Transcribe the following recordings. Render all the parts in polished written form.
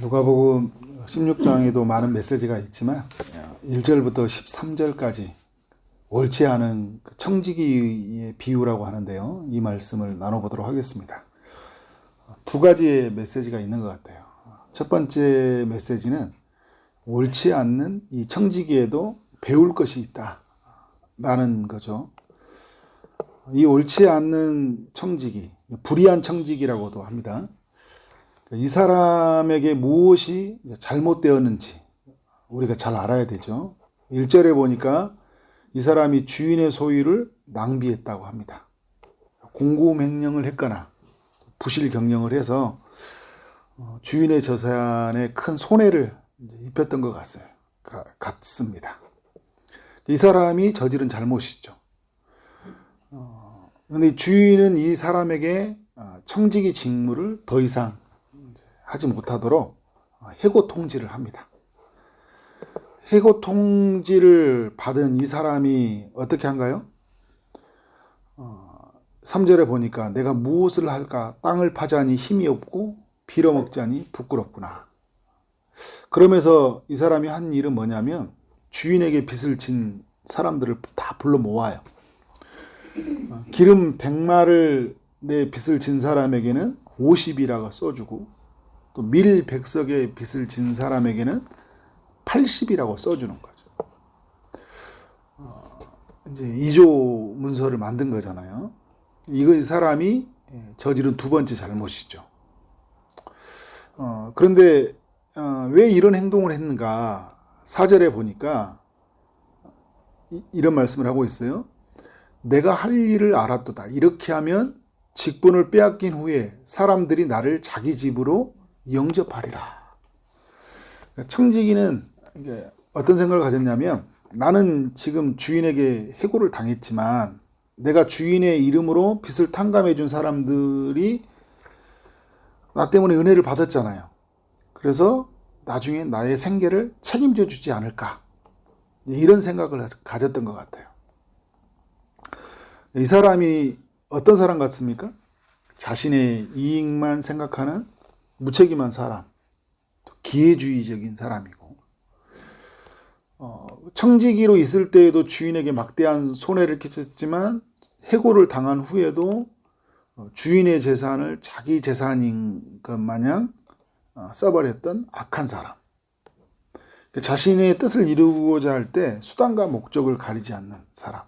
누가복음 16장에도 많은 메시지가 있지만 1절부터 13절까지 옳지 않은 청지기의 비유라고 하는데요. 이 말씀을 나눠보도록 하겠습니다. 두 가지의 메시지가 있는 것 같아요. 첫 번째 메시지는 옳지 않는 이 청지기에도 배울 것이 있다 라는 거죠. 이 옳지 않는 청지기, 불의한 청지기라고도 합니다. 이 사람에게 무엇이 잘못되었는지 우리가 잘 알아야 되죠. 1절에 보니까 이 사람이 주인의 소유를 낭비했다고 합니다. 공고맹령을 했거나 부실 경영을 해서 주인의 재산에 큰 손해를 입혔던 것 같습니다. 이 사람이 저지른 잘못이죠. 그런데 주인은 이 사람에게 청지기 직무를 더 이상 하지 못하도록 해고 통지를 합니다. 해고 통지를 받은 이 사람이 어떻게 한가요? 3절에 보니까 내가 무엇을 할까? 땅을 파자니 힘이 없고 빌어먹자니 부끄럽구나. 그러면서 이 사람이 한 일은 뭐냐면 주인에게 빚을 진 사람들을 다 불러 모아요. 기름 100마를 내 빚을 진 사람에게는 50이라고 써주고 또 밀 100석의 빚을 진 사람에게는 80이라고 써주는 거죠. 이제 2조 문서를 만든 거잖아요. 이 사람이 저지른 두 번째 잘못이죠. 그런데 왜 이런 행동을 했는가? 4절에 보니까 이런 말씀을 하고 있어요. 내가 할 일을 알았도다. 이렇게 하면 직분을 빼앗긴 후에 사람들이 나를 자기 집으로 영접하리라. 청지기는 어떤 생각을 가졌냐면 나는 지금 주인에게 해고를 당했지만 내가 주인의 이름으로 빚을 탕감해 준 사람들이 나 때문에 은혜를 받았잖아요. 그래서 나중에 나의 생계를 책임져 주지 않을까. 이런 생각을 가졌던 것 같아요. 이 사람이 어떤 사람 같습니까? 자신의 이익만 생각하는 무책임한 사람, 기회주의적인 사람이고, 청지기로 있을 때에도 주인에게 막대한 손해를 끼쳤지만 해고를 당한 후에도 주인의 재산을 자기 재산인 것 마냥 써버렸던 악한 사람. 자신의 뜻을 이루고자 할 때 수단과 목적을 가리지 않는 사람.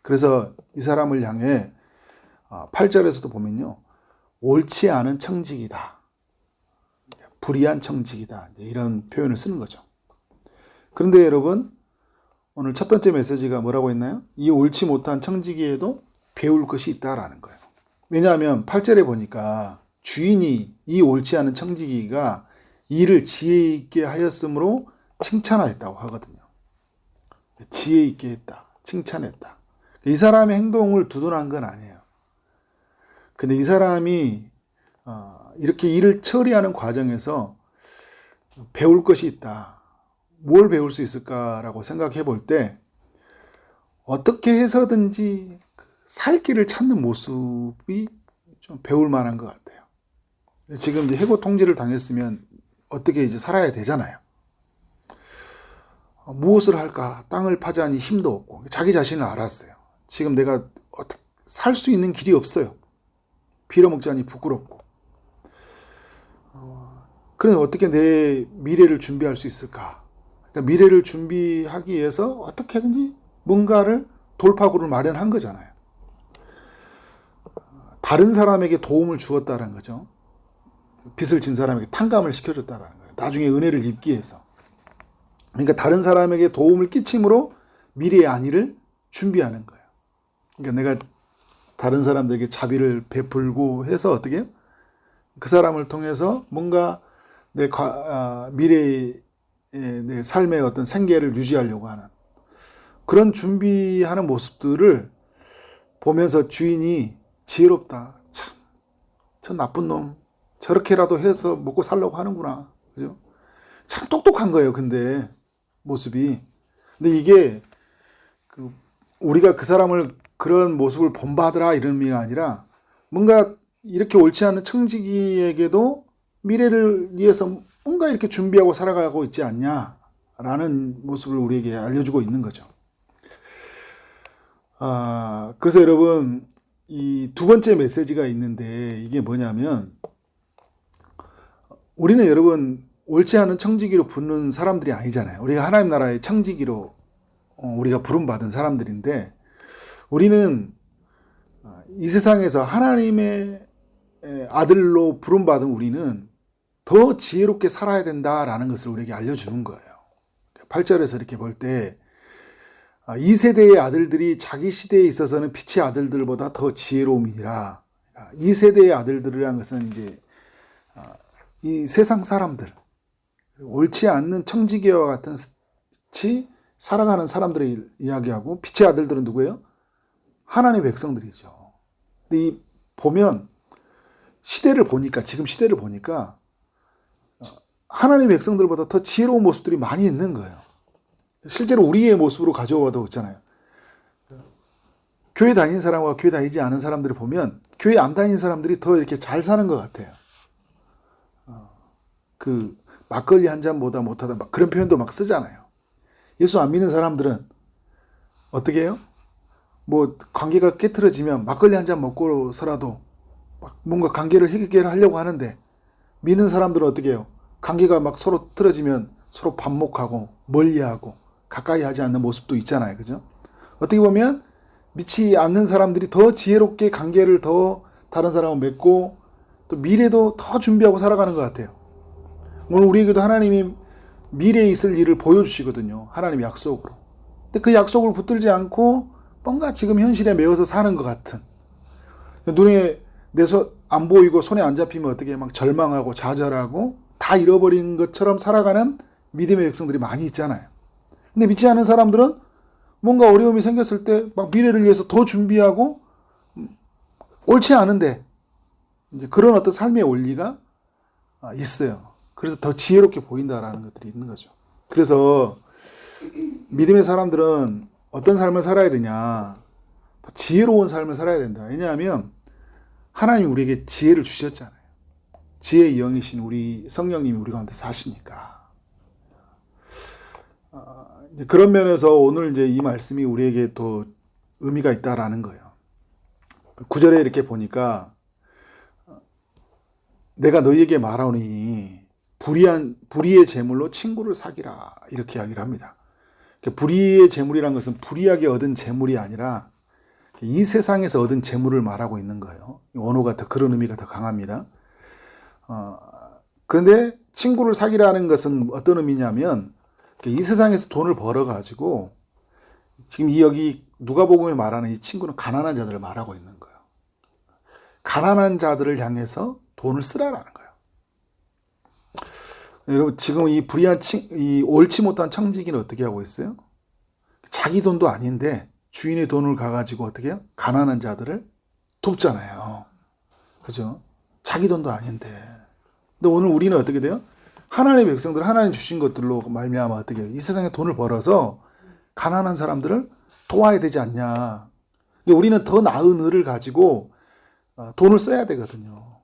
그래서 이 사람을 향해 8절에서도 보면요. 옳지 않은 청지기다. 불의한 청지기다. 이런 표현을 쓰는 거죠. 그런데 여러분, 오늘 첫 번째 메시지가 뭐라고 했나요? 이 옳지 못한 청지기에도 배울 것이 있다라는 거예요. 왜냐하면 8절에 보니까 주인이 이 옳지 않은 청지기가 일을 지혜 있게 하였으므로 칭찬하였다고 하거든요. 지혜 있게 했다. 칭찬했다. 이 사람의 행동을 두둔한 건 아니에요. 근데 이 사람이 이렇게 일을 처리하는 과정에서 배울 것이 있다. 뭘 배울 수 있을까라고 생각해 볼 때 어떻게 해서든지 살 길을 찾는 모습이 좀 배울 만한 것 같아요. 지금 이제 해고 통지를 당했으면 어떻게 이제 살아야 되잖아요. 무엇을 할까? 땅을 파자니 힘도 없고 자기 자신을 알았어요. 지금 내가 살 수 있는 길이 없어요. 빌어먹자니 부끄럽고. 그래 어떻게 내 미래를 준비할 수 있을까? 그러니까 미래를 준비하기 위해서 어떻게든지 뭔가를 돌파구를 마련한 거잖아요. 다른 사람에게 도움을 주었다는 거죠. 빚을 진 사람에게 탕감을 시켜줬다는 거예요. 나중에 은혜를 입기 위해서. 그러니까 다른 사람에게 도움을 끼침으로 미래의 안위를 준비하는 거예요. 그러니까 내가 다른 사람들에게 자비를 베풀고 해서 어떻게 해요? 그 사람을 통해서 뭔가 내 미래의 내 삶의 어떤 생계를 유지하려고 하는 그런 준비하는 모습들을 보면서 주인이 지혜롭다. 참, 저 나쁜 놈. 저렇게라도 해서 먹고 살려고 하는구나. 그죠? 참 똑똑한 거예요, 근데 모습이. 근데 이게 우리가 그 사람을 그런 모습을 본받으라 이런 의미가 아니라 뭔가 이렇게 옳지 않은 청지기에게도 미래를 위해서 뭔가 이렇게 준비하고 살아가고 있지 않냐라는 모습을 우리에게 알려주고 있는 거죠. 그래서 여러분, 이 두 번째 메시지가 있는데 이게 뭐냐면, 우리는 여러분 옳지 않은 청지기로 부르는 사람들이 아니잖아요. 우리가 하나님 나라의 청지기로 우리가 부름받은 사람들인데, 우리는 이 세상에서 하나님의 아들로 부름받은 우리는 더 지혜롭게 살아야 된다라는 것을 우리에게 알려주는 거예요. 8절에서 이렇게 볼 때, 이 세대의 아들들이 자기 시대에 있어서는 빛의 아들들보다 더 지혜로움이니라. 이 세대의 아들들이라는 것은 이제 이 세상 사람들, 옳지 않는 청지기와 같이 살아가는 사람들을 이야기하고, 빛의 아들들은 누구예요? 하나님의 백성들이죠. 근데 보면 시대를 보니까, 지금 시대를 보니까 하나님의 백성들보다 더 지혜로운 모습들이 많이 있는 거예요. 실제로 우리의 모습으로 가져와도 있잖아요. 교회 다니는 사람과 교회 다니지 않은 사람들을 보면 교회 안 다니는 사람들이 더 이렇게 잘 사는 것 같아요. 그 막걸리 한 잔보다 못하다, 막 그런 표현도 막 쓰잖아요. 예수 안 믿는 사람들은 어떻게 해요? 뭐 관계가 깨트려지면 막걸리 한 잔 먹고서라도 막 뭔가 관계를 해결하려고 하는데, 믿는 사람들은 어떻게 해요? 관계가 막 서로 틀어지면 서로 반목하고 멀리하고 가까이 하지 않는 모습도 있잖아요. 그죠? 어떻게 보면 믿지 않는 사람들이 더 지혜롭게 관계를 더 다른 사람과 맺고, 또 미래도 더 준비하고 살아가는 것 같아요. 오늘 우리에게도 하나님이 미래에 있을 일을 보여주시거든요. 하나님 약속으로. 근데 그 약속을 붙들지 않고 뭔가 지금 현실에 매어서 사는 것 같은, 눈에 안 보이고 손에 안 잡히면 어떻게 막 절망하고 좌절하고 다 잃어버린 것처럼 살아가는 믿음의 백성들이 많이 있잖아요. 근데 믿지 않은 사람들은 뭔가 어려움이 생겼을 때 막 미래를 위해서 더 준비하고, 옳지 않은데 이제 그런 어떤 삶의 원리가 있어요. 그래서 더 지혜롭게 보인다라는 것들이 있는 거죠. 그래서 믿음의 사람들은 어떤 삶을 살아야 되냐, 더 지혜로운 삶을 살아야 된다. 왜냐하면 하나님이 우리에게 지혜를 주셨잖아요. 지혜의 영이신 우리 성령님이 우리 가운데 사시니까. 그런 면에서 오늘 이제 이 말씀이 우리에게 또 의미가 있다라는 거예요. 9절에 이렇게 보니까, 내가 너희에게 말하오니 불의의 재물로 친구를 사귀라, 이렇게 이야기를 합니다. 불의의 재물이란 것은 불의하게 얻은 재물이 아니라 이 세상에서 얻은 재물을 말하고 있는 거예요. 원어가 더 그런 의미가 더 강합니다. 그런데 친구를 사귀라는 것은 어떤 의미냐면, 이 세상에서 돈을 벌어가지고, 지금 여기 누가복음에 말하는 이 친구는 가난한 자들을 말하고 있는 거예요. 가난한 자들을 향해서 돈을 쓰라라는 거예요. 여러분, 지금 이 이 옳지 못한 청지기는 어떻게 하고 있어요? 자기 돈도 아닌데 주인의 돈을 가가지고 어떻게 해요? 가난한 자들을 돕잖아요. 그죠? 자기 돈도 아닌데. 근데 오늘 우리는 어떻게 돼요? 하나님의 백성들, 하나님 주신 것들로 말미암아 어떻게 해요? 이 세상에 돈을 벌어서 가난한 사람들을 도와야 되지 않냐. 근데 우리는 더 나은 의를 가지고 돈을 써야 되거든요.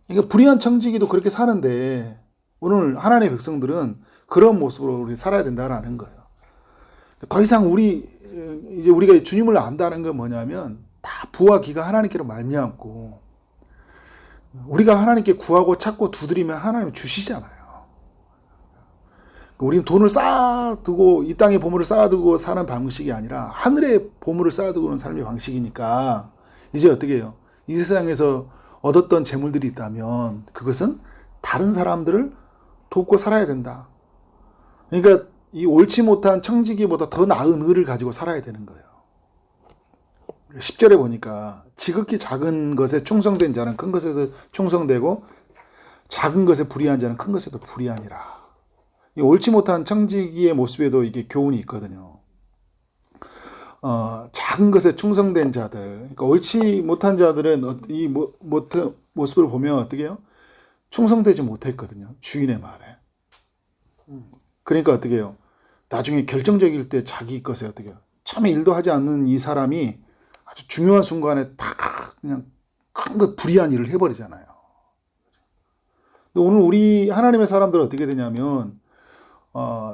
그러니까 불의한 청지기도 그렇게 사는데, 오늘 하나님의 백성들은 그런 모습으로 우리 살아야 된다라는 거예요. 더 이상 이제 우리가 주님을 안다는 건 뭐냐면, 다 부와 기가 하나님께로 말미암고, 우리가 하나님께 구하고 찾고 두드리면 하나님 주시잖아요. 우리는 돈을 쌓아두고, 이 땅의 보물을 쌓아두고 사는 방식이 아니라 하늘의 보물을 쌓아두고는 삶의 방식이니까, 이제 어떻게 해요? 이 세상에서 얻었던 재물들이 있다면 그것은 다른 사람들을 돕고 살아야 된다. 그러니까 이 옳지 못한 청지기보다 더 나은 의를 가지고 살아야 되는 거예요. 10절에 보니까, 지극히 작은 것에 충성된 자는 큰 것에도 충성되고 작은 것에 불의한 자는 큰 것에도 불의하니라. 이 옳지 못한 청지기의 모습에도 이게 교훈이 있거든요. 작은 것에 충성된 자들, 그러니까 옳지 못한 자들은 이 모습을 보면 어떻게 해요? 충성되지 못했거든요. 주인의 말에. 그러니까 어떻게 해요? 나중에 결정적일 때 자기 것에 어떻게 해요? 참에 일도 하지 않는 이 사람이 아주 중요한 순간에 다 그냥 큰 것 불의한 일을 해버리잖아요. 근데 오늘 우리 하나님의 사람들은 어떻게 되냐면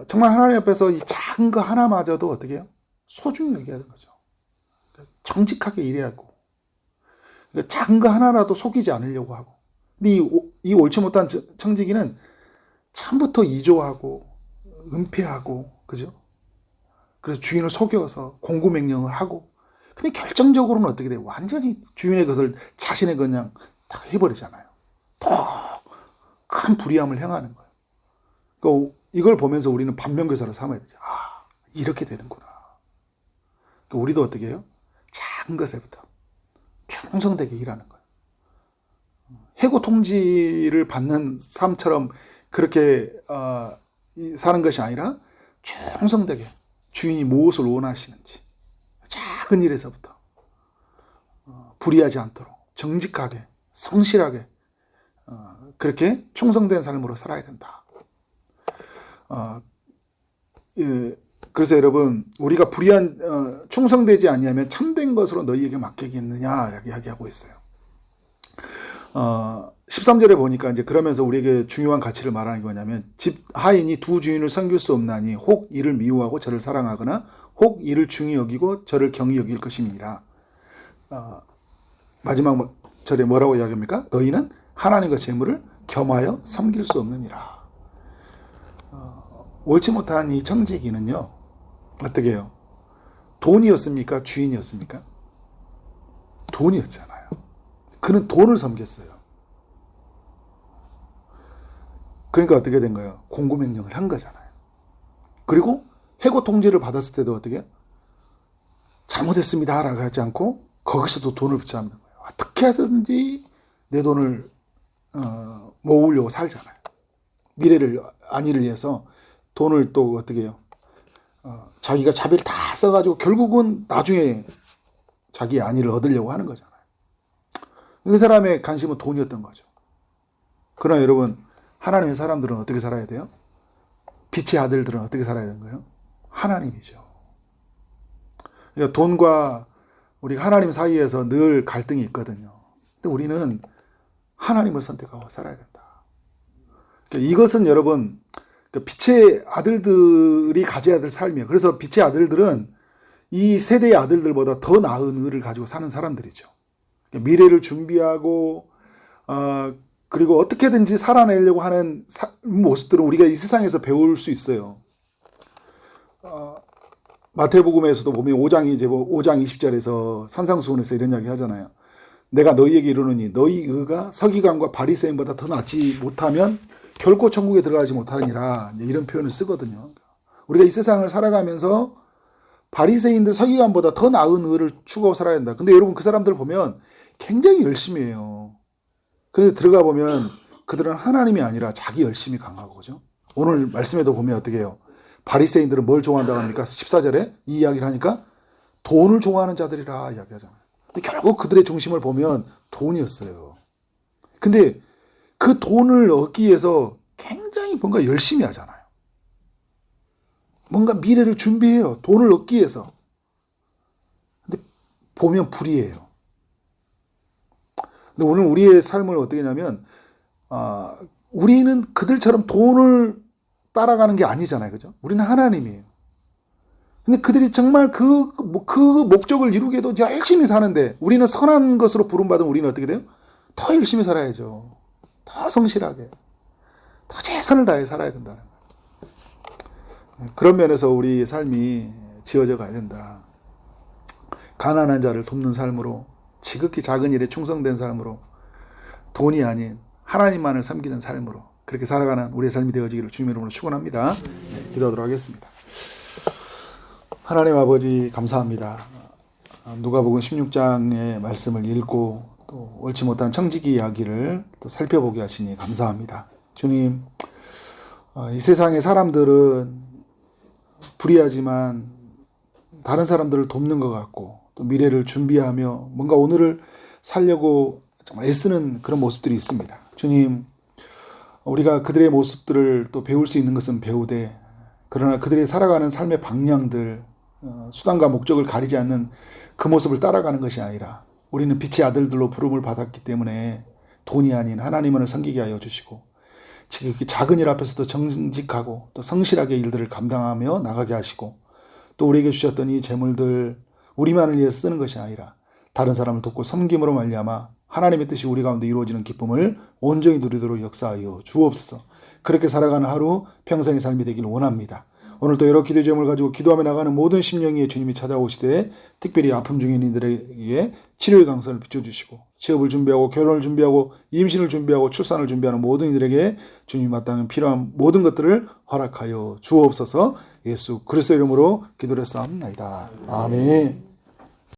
정말 하나님 앞에서 이 작은 거 하나마저도 어떻게 해요? 소중히 여겨야 거죠. 정직하게 일해야 하고, 그러니까 작은 거 하나라도 속이지 않으려고 하고. 근데 이 옳지 못한 청지기는 처음부터 이조하고 은폐하고, 그죠? 그래서 주인을 속여서 공구맹령을 하고, 근데 결정적으로는 어떻게 돼요? 완전히 주인의 것을 자신의 그냥 다 해버리잖아요. 더 큰 불의함을 행하는 거예요. 그러니까 이걸 보면서 우리는 반면교사를 삼아야 되죠. 아, 이렇게 되는구나. 그러니까 우리도 어떻게 해요? 작은 것에부터 충성되게 일하는 거예요. 해고 통지를 받는 삶처럼 그렇게 사는 것이 아니라 충성되게 주인이 무엇을 원하시는지 작은 일에서부터 불의하지 않도록 정직하게 성실하게 그렇게 충성된 삶으로 살아야 된다. 예, 그래서 여러분, 우리가 불의한 충성되지 아니하면 참된 것으로 너희에게 맡기겠느냐 이야기하고 있어요. 13절에 보니까 이제 그러면서 우리에게 중요한 가치를 말하는 게 뭐냐면, 집 하인이 두 주인을 섬길 수 없나니 혹 이를 미워하고 저를 사랑하거나 혹 이를 중히 여기고 저를 경히 여길 것임이니라. 마지막 절에 뭐라고 이야기합니까? 너희는 하나님과 재물을 겸하여 섬길 수 없느니라. 옳지 못한 이 청지기는요, 어떻게 해요? 돈이었습니까? 주인이었습니까? 돈이었잖아요. 그는 돈을 섬겼어요. 그러니까 어떻게 된 거예요? 공구명령을 한 거잖아요. 그리고 해고 통지를 받았을 때도 어떻게 해요? 잘못했습니다 라고 하지 않고 거기서도 돈을 붙잡는 거예요. 어떻게 하든지 내 돈을 모으려고 살잖아요. 미래를 안위를 위해서 돈을 또 어떻게 해요? 자기가 자비를 다 써가지고 결국은 나중에 자기의 안위를 얻으려고 하는 거잖아요. 그 사람의 관심은 돈이었던 거죠. 그러나 여러분, 하나님의 사람들은 어떻게 살아야 돼요? 빛의 아들들은 어떻게 살아야 되는 거예요? 하나님이죠. 그러니까 돈과 우리가 하나님 사이에서 늘 갈등이 있거든요. 근데 우리는 하나님을 선택하고 살아야 된다. 그러니까 이것은 여러분, 빛의 아들들이 가져야 될 삶이에요. 그래서 빛의 아들들은 이 세대의 아들들보다 더 나은 의를 가지고 사는 사람들이죠. 그러니까 미래를 준비하고 그리고 어떻게든지 살아내려고 하는 모습들은 우리가 이 세상에서 배울 수 있어요. 마태복음에서도 보면 5장 20절에서 산상수훈에서 이런 이야기 하잖아요. 내가 너희에게 이르노니 너희 의가 서기관과 바리새인보다 더 낫지 못하면 결코 천국에 들어가지 못하느니라, 이런 표현을 쓰거든요. 우리가 이 세상을 살아가면서 바리새인들 서기관보다 더 나은 의를 추구하고 살아야 된다. 근데 여러분, 그 사람들 보면 굉장히 열심히 해요. 근데 들어가 보면 그들은 하나님이 아니라 자기 열심이 강하고, 그죠? 오늘 말씀에도 보면 어떻게 해요? 바리새인들은 뭘 좋아한다고 합니까? 14절에 이 이야기를 하니까 돈을 좋아하는 자들이라 이야기하잖아요. 근데 결국 그들의 중심을 보면 돈이었어요. 근데 그 돈을 얻기 위해서 굉장히 뭔가 열심히 하잖아요. 뭔가 미래를 준비해요. 돈을 얻기 위해서. 근데 보면 불이에요. 근데 오늘 우리의 삶을 어떻게 하냐면, 우리는 그들처럼 돈을 따라가는 게 아니잖아요. 그죠? 우리는 하나님이에요. 근데 그들이 정말 그 목적을 이루기 위해도 열심히 사는데, 우리는 선한 것으로 부름받은 우리는 어떻게 돼요? 더 열심히 살아야죠. 더 성실하게, 더 최선을 다해 살아야 된다는 거예요. 그런 면에서 우리 삶이 지어져 가야 된다. 가난한 자를 돕는 삶으로, 지극히 작은 일에 충성된 삶으로, 돈이 아닌 하나님만을 섬기는 삶으로 그렇게 살아가는 우리의 삶이 되어지기를 주님의 이름으로 축원합니다. 기도하도록 하겠습니다. 하나님 아버지, 감사합니다. 누가복음 16장의 말씀을 읽고 또 옳지 못한 청지기 이야기를 또 살펴보게 하시니 감사합니다. 주님, 이 세상의 사람들은 불의하지만 다른 사람들을 돕는 것 같고, 또 미래를 준비하며 뭔가 오늘을 살려고 정말 애쓰는 그런 모습들이 있습니다. 주님, 우리가 그들의 모습들을 또 배울 수 있는 것은 배우되, 그러나 그들이 살아가는 삶의 방향들, 수단과 목적을 가리지 않는 그 모습을 따라가는 것이 아니라, 우리는 빛의 아들들로 부름을 받았기 때문에 돈이 아닌 하나님을 섬기게 하여 주시고, 지극히 작은 일 앞에서도 정직하고 또 성실하게 일들을 감당하며 나가게 하시고, 또 우리에게 주셨던 이 재물들 우리만을 위해 쓰는 것이 아니라 다른 사람을 돕고 섬김으로 말미암아 하나님의 뜻이 우리 가운데 이루어지는 기쁨을 온전히 누리도록 역사하여 주옵소서. 그렇게 살아가는 하루 평생의 삶이 되길 원합니다. 오늘도 여러 기도 제목을 가지고 기도하며 나가는 모든 심령에 주님이 찾아오시되, 특별히 아픔 중인 이들에게 치료의 강선을 비춰주시고, 취업을 준비하고 결혼을 준비하고 임신을 준비하고 출산을 준비하는 모든 이들에게 주님이 마땅한 필요한 모든 것들을 허락하여 주옵소서. 예수 그리스도 이름으로 기도를 했사옵나이다. 아멘.